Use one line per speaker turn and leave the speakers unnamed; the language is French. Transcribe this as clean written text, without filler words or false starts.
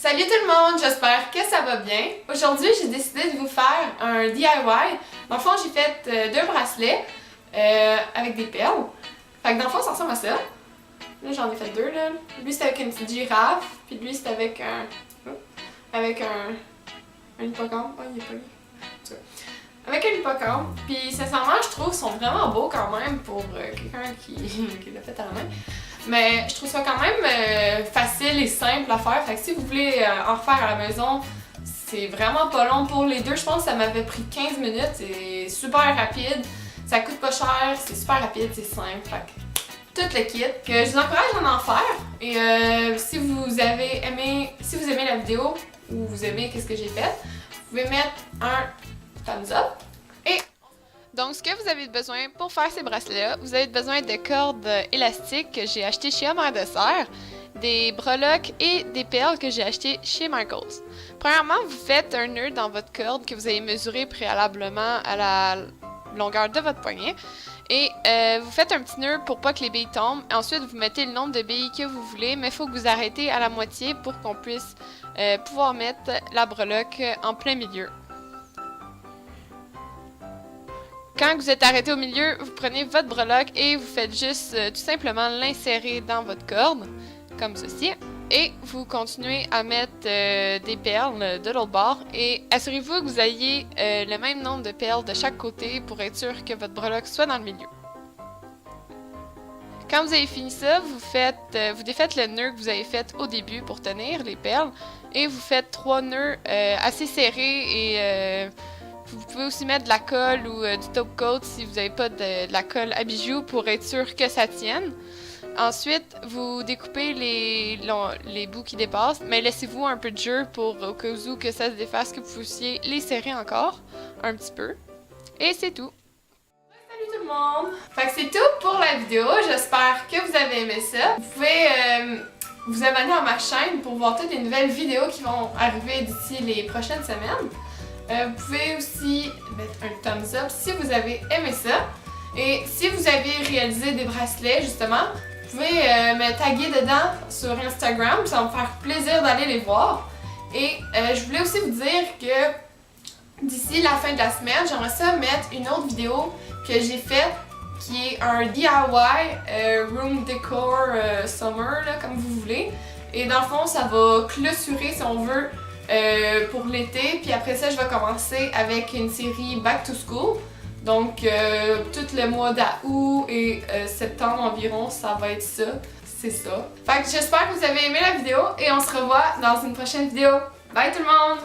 Salut tout le monde, j'espère que ça va bien. Aujourd'hui, j'ai décidé de vous faire un DIY. Dans le fond, j'ai fait deux bracelets avec des perles. Fait que dans le fond, ça ressemble à ça. Là, j'en ai fait deux, là. Lui, c'était avec une petite girafe, puis lui, c'était avec un... un hippocampe. Oh, il est pas lui. Avec un hippocampe. Puis sincèrement, je trouve qu'ils sont vraiment beaux quand même pour quelqu'un qui l'a fait à la main. Mais je trouve ça quand même facile et simple à faire. Fait que si vous voulez en refaire à la maison, c'est vraiment pas long pour les deux. Je pense que ça m'avait pris 15 minutes. C'est super rapide. Ça coûte pas cher. C'est super rapide, c'est simple. Fait que tout le kit. Que je vous encourage à en faire. Et si vous aimez la vidéo ou vous aimez qu'est-ce que j'ai fait, vous pouvez mettre un thumbs up. Et donc, ce que vous avez besoin pour faire ces bracelets-là, vous avez besoin de cordes élastiques que j'ai achetées chez Homer Dessert, des breloques et des perles que j'ai achetées chez Michaels. Premièrement, vous faites un nœud dans votre corde que vous avez mesuré préalablement à la longueur de votre poignet. Et vous faites un petit nœud pour pas que les billes tombent. Ensuite, vous mettez le nombre de billes que vous voulez, mais il faut que vous arrêtez à la moitié pour qu'on puisse pouvoir mettre la breloque en plein milieu. Quand vous êtes arrêté au milieu, vous prenez votre breloque et vous faites juste tout simplement l'insérer dans votre corde, comme ceci. Et vous continuez à mettre des perles de l'autre bord. Et assurez-vous que vous ayez le même nombre de perles de chaque côté pour être sûr que votre breloque soit dans le milieu. Quand vous avez fini ça, vous défaites le nœud que vous avez fait au début pour tenir les perles. Et vous faites 3 nœuds assez serrés et... vous pouvez aussi mettre de la colle ou du top coat si vous n'avez pas de la colle à bijoux pour être sûr que ça tienne. Ensuite, vous découpez les bouts qui dépassent, mais laissez-vous un peu de jeu pour au cas où que ça se défasse, que vous puissiez les serrer encore un petit peu. Et c'est tout. Salut tout le monde! Fait que c'est tout pour la vidéo, j'espère que vous avez aimé ça. Vous pouvez vous abonner à ma chaîne pour voir toutes les nouvelles vidéos qui vont arriver d'ici les prochaines semaines. Vous pouvez aussi mettre un thumbs up si vous avez aimé ça. Et si vous avez réalisé des bracelets, justement, vous pouvez me taguer dedans sur Instagram. Ça va me faire plaisir d'aller les voir. Et je voulais aussi vous dire que d'ici la fin de la semaine, j'aimerais ça mettre une autre vidéo que j'ai faite qui est un DIY Room Decor Summer, là, comme vous voulez. Et dans le fond, ça va clôturer, si on veut, pour l'été, puis après ça je vais commencer avec une série Back to School, donc tout le mois d'août et septembre environ, ça va être ça, c'est ça. Fait que j'espère que vous avez aimé la vidéo et on se revoit dans une prochaine vidéo. Bye tout le monde!